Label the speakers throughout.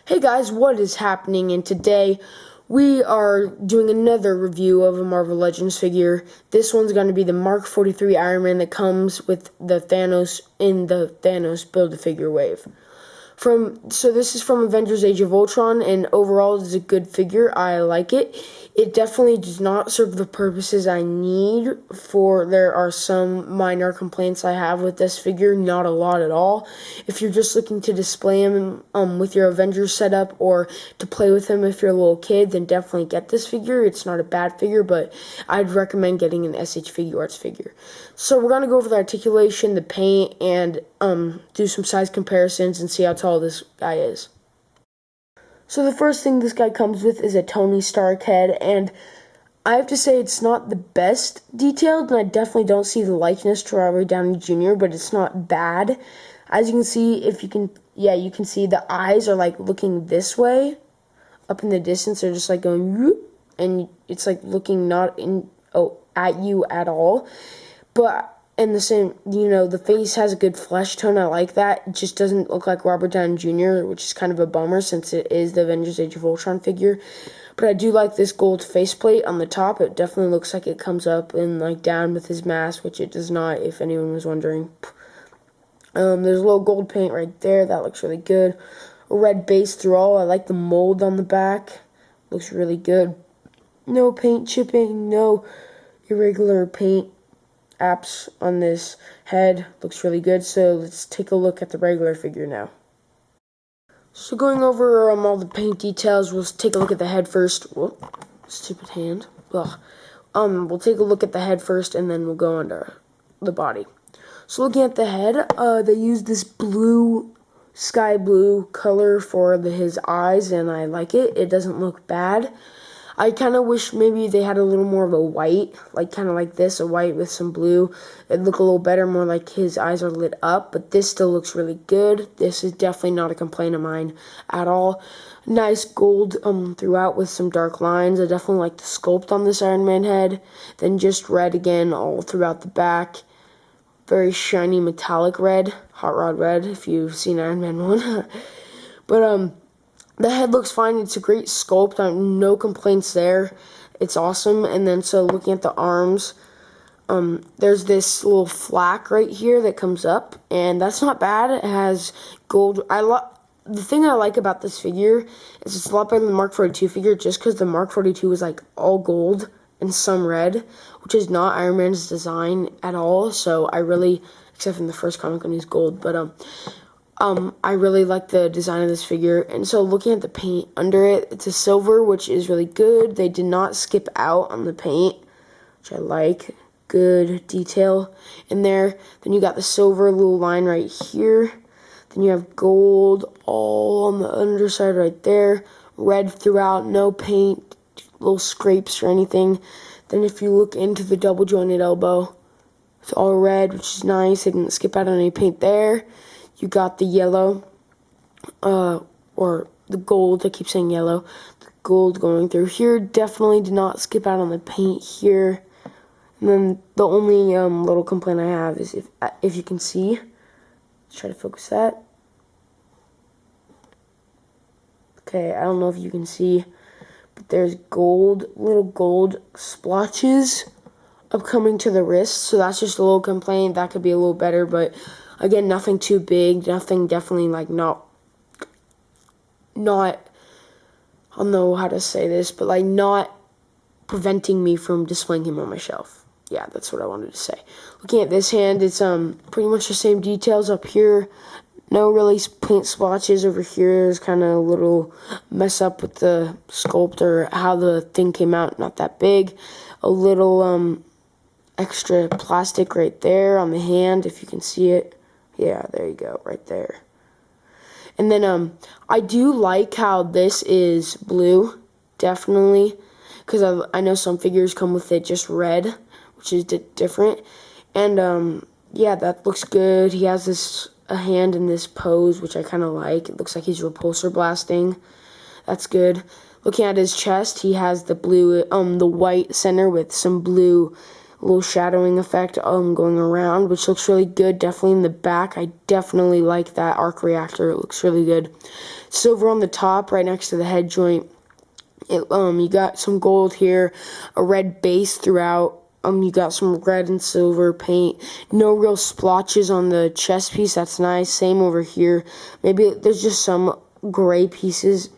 Speaker 1: Hey guys, what is happening? And today we are doing another review of a Marvel Legends figure. This one's going to be the Mark 43 Iron Man that comes with the Thanos in the Thanos Build-A-Figure wave. So this is from Avengers Age of Ultron, and overall it's a good figure. I like it. It definitely does not serve the purposes I need for. There are some minor complaints I have with this figure, not a lot at all. If you're just looking to display him with your Avengers setup or to play with him if you're a little kid, then definitely get this figure. It's not a bad figure, but I'd recommend getting an SH Figuarts figure. So we're going to go over the articulation, the paint, and do some size comparisons and see how tall this guy is. So the first thing this guy comes with is a Tony Stark head, and I have to say it's not the best detailed, and I definitely don't see the likeness to Robert Downey Jr., but it's not bad. As you can see, you can see the eyes are like looking this way, up in the distance. They're just like going, whoop, and it's like looking not at you at all. But and the same, the face has a good flesh tone. I like that. It just doesn't look like Robert Downey Jr., which is kind of a bummer since it is the Avengers Age of Ultron figure. But I do like this gold faceplate on the top. It definitely looks like it comes up and like down with his mask, which it does not, if anyone was wondering. There's a little gold paint right there. That looks really good. A red base through all. I like the mold on the back. Looks really good. No paint chipping. No irregular paint apps on this head. Looks really good. So let's take a look at the regular figure now. So going over all the paint details, we'll take a look at the head first. Whoa, stupid hand. Ugh. We'll take a look at the head first, and then we'll go under the body. So looking at the head, they used this blue, sky blue color for his eyes, and I like it. It doesn't look bad. I kind of wish maybe they had a little more of a white, like kind of like this, a white with some blue. It'd look a little better, more like his eyes are lit up, but this still looks really good. This is definitely not a complaint of mine at all. Nice gold throughout with some dark lines. I definitely like the sculpt on this Iron Man head. Then just red again all throughout the back. Very shiny metallic red, hot rod red, if you've seen Iron Man 1. But the head looks fine. It's a great sculpt. No complaints there. It's awesome. And then so looking at the arms, there's this little flak right here that comes up, and that's not bad. It has gold. The thing I like about this figure is it's a lot better than the Mark 42 figure, just because the Mark 42 is like all gold and some red, which is not Iron Man's design at all. So I really, except in the first comic when he's gold, but I really like the design of this figure. And so looking at the paint under it, it's a silver, which is really good. They did not skip out on the paint, which I like. Good detail in there. Then you got the silver little line right here. Then you have gold all on the underside right there. Red throughout, no paint, little scrapes or anything. Then if you look into the double jointed elbow, it's all red, which is nice. They didn't skip out on any paint there. You got the yellow, or the gold, I keep saying yellow, the gold going through here. Definitely did not skip out on the paint here. And then the only little complaint I have is if you can see, let's try to focus that. Okay, I don't know if you can see, but there's little gold splotches upcoming to the wrist, so that's just a little complaint. That could be a little better, but again, nothing too big, nothing definitely like not, I don't know how to say this, but like not preventing me from displaying him on my shelf. Yeah, that's what I wanted to say. Looking at this hand, it's pretty much the same details up here. No really paint splotches over here. There's kind of a little mess up with the sculpt or how the thing came out, not that big. A little extra plastic right there on the hand, if you can see it. Yeah, there you go, right there. And then I do like how this is blue, definitely, because I know some figures come with it just red, which is different. And yeah, that looks good. He has a hand in this pose, which I kind of like. It looks like he's repulsor blasting. That's good. Looking at his chest, he has the blue, the white center with some blue a little shadowing effect going around, which looks really good. Definitely in the back, I definitely like that arc reactor. It looks really good. Silver on the top, right next to the head joint. You got some gold here, a red base throughout. You got some red and silver paint. No real splotches on the chest piece. That's nice. Same over here. Maybe there's just some gray pieces.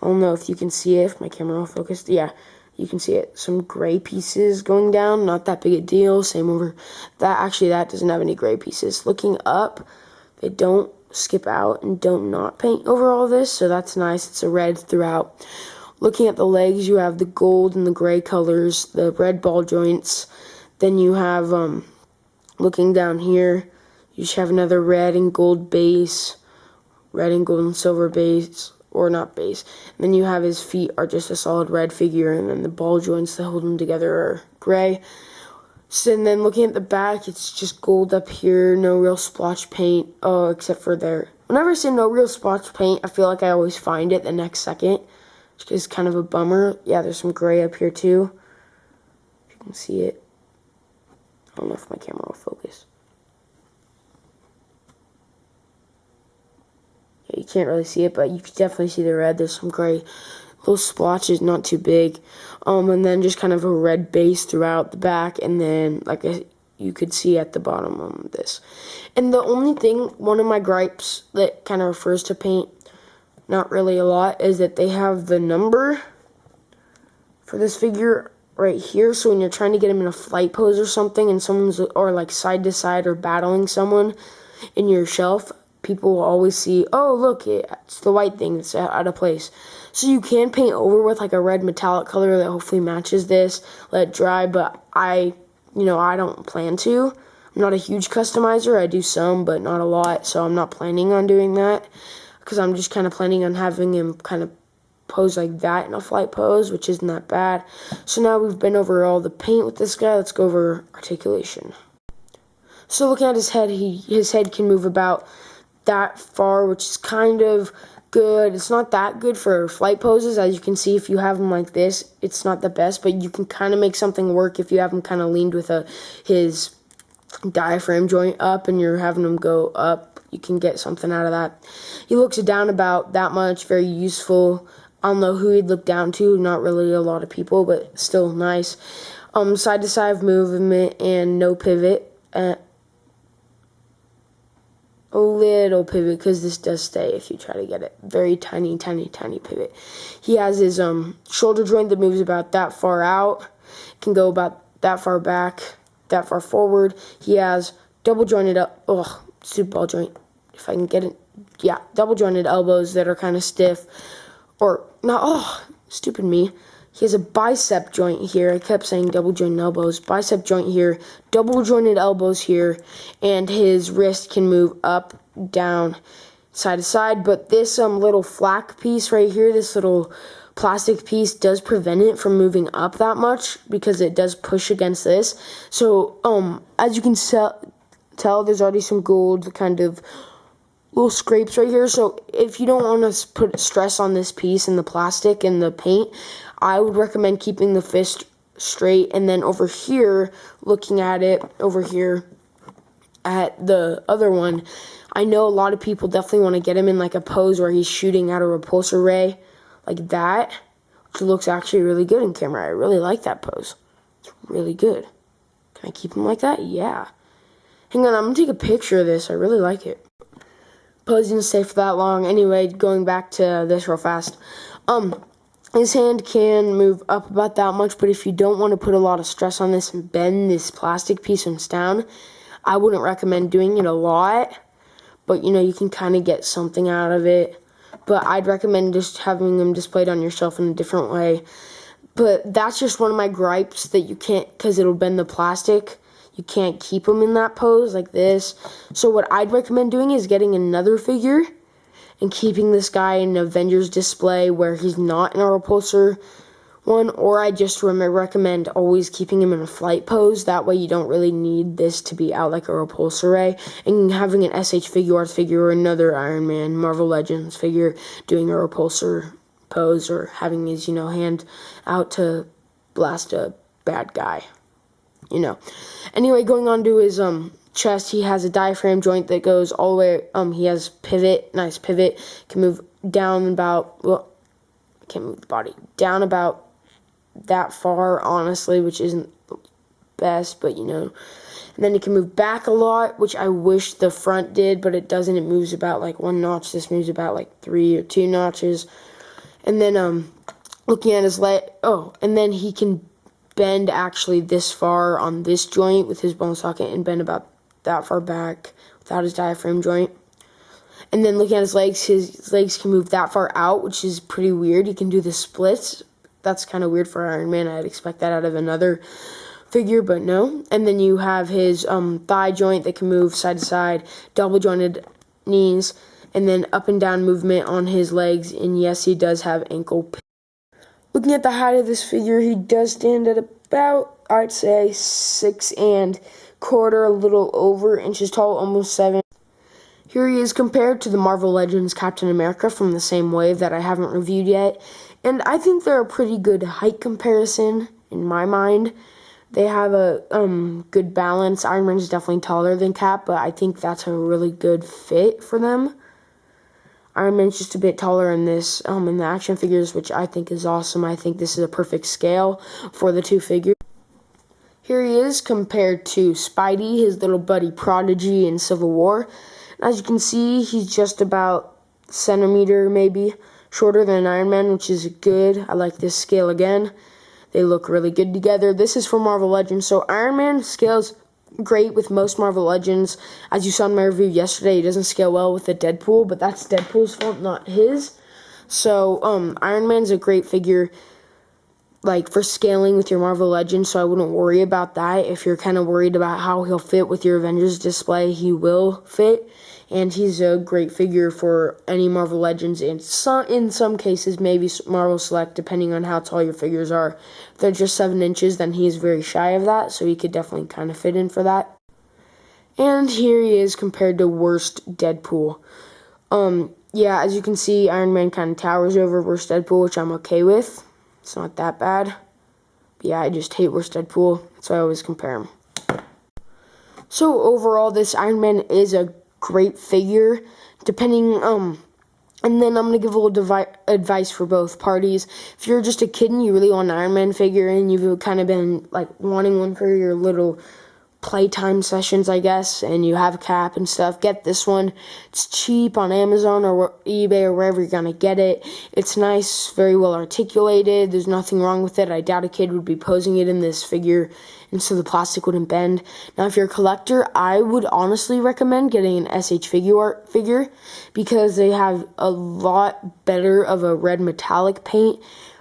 Speaker 1: I don't know if you can see it. If my camera will focus. Yeah, you can see it. Some gray pieces going down. Not that big a deal. Same over that. Actually, that doesn't have any gray pieces. Looking up, they don't skip out and don't not paint over all this. So that's nice. It's a red throughout. Looking at the legs, you have the gold and the gray colors, the red ball joints. Then you have, looking down here, you just have another red and gold base, red and gold and silver base, or not base. And then you have his feet are just a solid red figure, and then the ball joints that hold them together are gray. So, and then looking at the back, it's just gold up here, no real splotch paint, except for there. Whenever I say no real splotch paint, I feel like I always find it the next second. Which is kind of a bummer. Yeah, there's some gray up here too. If you can see it. I don't know if my camera will focus. Yeah, you can't really see it, but you can definitely see the red. There's some gray little splotches, not too big. And then just kind of a red base throughout the back, and then you could see at the bottom of this. And the only thing, one of my gripes that kind of refers to paint, not really a lot, is that they have the number for this figure right here. So when you're trying to get him in a flight pose or something, and someone's, or like side to side or battling someone in your shelf, people will always see, oh look, it's the white thing that's out of place. So you can paint over with like a red metallic color that hopefully matches this, let it dry, but I don't plan to. I'm not a huge customizer. I do some, but not a lot, so I'm not planning on doing that. Because I'm just kind of planning on having him kind of pose like that in a flight pose, which isn't that bad. So now we've been over all the paint with this guy, let's go over articulation. So looking at his head, his head can move about that far, which is kind of good. It's not that good for flight poses. As you can see, if you have him like this, it's not the best, but you can kind of make something work if you have him kind of leaned with his diaphragm joint up and you're having him go up. You can get something out of that. He looks down about that much, very useful. I don't know who he'd look down to, not really a lot of people, but still nice. Side to side movement and no pivot. A little pivot, because this does stay if you try to get it. Very tiny, tiny, tiny pivot. He has his shoulder joint that moves about that far out. Can go about that far back, that far forward. He has double jointed up. Stupid ball joint, if I can get it. Yeah, double jointed elbows that are kind of stiff, or not. Stupid me. He has a bicep joint here. I kept saying double jointed elbows. Bicep joint here, double jointed elbows here, and his wrist can move up, down, side to side. But this little flak piece right here, this little plastic piece, does prevent it from moving up that much because it does push against this. So as you can tell, there's already some gold kind of little scrapes right here. So if you don't want to put stress on this piece and the plastic and the paint, I would recommend keeping the fist straight. And then over here, looking at it over here at the other one, I know a lot of people definitely want to get him in like a pose where he's shooting out a repulsor ray like that, which looks actually really good in camera. I really like that pose. It's really good. Can I keep him like that? Yeah. Hang on, I'm going to take a picture of this. I really like it. Pose didn't stay for that long. Anyway, going back to this real fast. His hand can move up about that much, but if you don't want to put a lot of stress on this and bend this plastic piece when it's down, I wouldn't recommend doing it a lot. But, you can kind of get something out of it. But I'd recommend just having them displayed on your shelf in a different way. But that's just one of my gripes, that you can't, because it'll bend the plastic. You can't keep them in that pose like this. So what I'd recommend doing is getting another figure and keeping this guy in an Avengers display where he's not in a repulsor one. Or I just recommend always keeping him in a flight pose. That way you don't really need this to be out like a repulsor ray. And having an SH Figuarts figure or another Iron Man, Marvel Legends figure doing a repulsor pose, or having his, hand out to blast a bad guy. Anyway, going on to his chest, he has a diaphragm joint that goes all the way. He has pivot, nice pivot. Can move down about. Well, can't move the body down about that far, honestly, which isn't the best, but And then it can move back a lot, which I wish the front did, but it doesn't. It moves about like 1 notch. This moves about like 3 or 2 notches. And then looking at his leg, and then he can bend actually this far on this joint with his bone socket and bend about that far back without his diaphragm joint. And then looking at his legs can move that far out, which is pretty weird. He can do the splits. That's kind of weird for Iron Man. I'd expect that out of another figure, but no. And then you have his thigh joint that can move side to side, double jointed knees, and then up and down movement on his legs. And yes, he does have ankle. Looking at the height of this figure, he does stand at about, I'd say, 6 1/4, a little over inches tall, almost 7. Here he is compared to the Marvel Legends Captain America from the same wave that I haven't reviewed yet. And I think they're a pretty good height comparison in my mind. They have a good balance. Iron Man is definitely taller than Cap, but I think that's a really good fit for them. Iron Man's just a bit taller in this, in the action figures, which I think is awesome. I think this is a perfect scale for the two figures. Here he is compared to Spidey, his little buddy Prodigy in Civil War. As you can see, he's just about a centimeter, maybe, shorter than Iron Man, which is good. I like this scale again. They look really good together. This is for Marvel Legends, so Iron Man scales great with most Marvel Legends. As you saw in my review yesterday, he doesn't scale well with the Deadpool, but that's Deadpool's fault, not his. So, Iron Man's a great figure, like, for scaling with your Marvel Legends, so I wouldn't worry about that. If you're kind of worried about how he'll fit with your Avengers display, he will fit. And he's a great figure for any Marvel Legends, and in some cases, maybe Marvel Select, depending on how tall your figures are. If they're just 7 inches, then he's very shy of that, so he could definitely kind of fit in for that. And here he is compared to worst Deadpool. Yeah, as you can see, Iron Man kind of towers over worst Deadpool, which I'm okay with. It's not that bad. But yeah, I just hate worst Deadpool, so I always compare him. So overall, this Iron Man is a great figure, depending, and then I'm going to give a little advice for both parties. If you're just a kid and you really want an Iron Man figure and you've kind of been, like, wanting one for your little playtime sessions, I guess, and you have a Cap and stuff, get this one. It's cheap on Amazon or eBay or wherever you're gonna get it. It's nice, very well articulated. There's nothing wrong with it. I doubt a kid would be posing it in this figure, and so the plastic wouldn't bend. Now, if you're a collector, I would honestly recommend getting an SH Figuart figure because they have a lot better of a red metallic paint.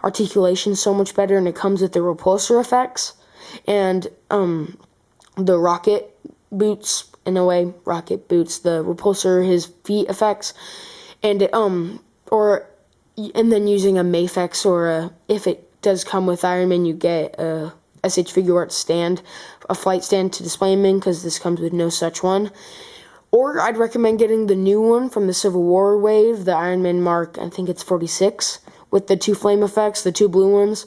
Speaker 1: Articulation so much better, and it comes with the repulsor effects and the rocket boots, in a way, rocket boots, the repulsor, his feet effects, and then using a Mafex or if it does come with Iron Man, you get a SH Figuart stand, a flight stand to display him in, because this comes with no such one. Or I'd recommend getting the new one from the Civil War wave, the Iron Man Mark, I think it's 46, with the 2 flame effects, the 2 blue ones.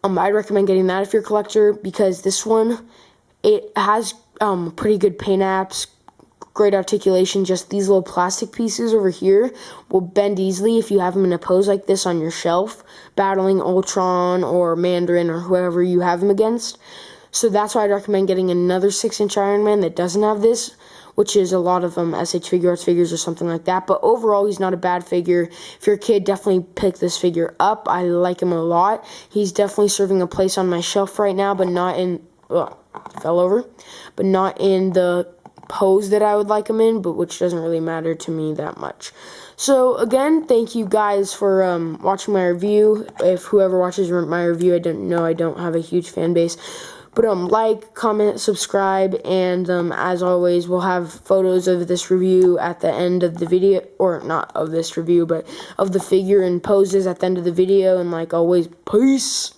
Speaker 1: I'd recommend getting that if you're a collector, because this one, it has pretty good paint apps, great articulation. Just these little plastic pieces over here will bend easily if you have them in a pose like this on your shelf, battling Ultron or Mandarin or whoever you have them against. So that's why I'd recommend getting another 6-inch Iron Man that doesn't have this, which is a lot of SH Figuarts figures or something like that. But overall, he's not a bad figure. If you're a kid, definitely pick this figure up. I like him a lot. He's definitely serving a place on my shelf right now, but not in... fell over, but not in the pose that I would like him in, but which doesn't really matter to me that much. So again, thank you guys for watching my review. If whoever watches my review, I don't have a huge fan base, but like, comment, subscribe, and as always, we'll have photos of this review at the end of the video, or not of this review, but of the figure and poses at the end of the video. And like always, peace.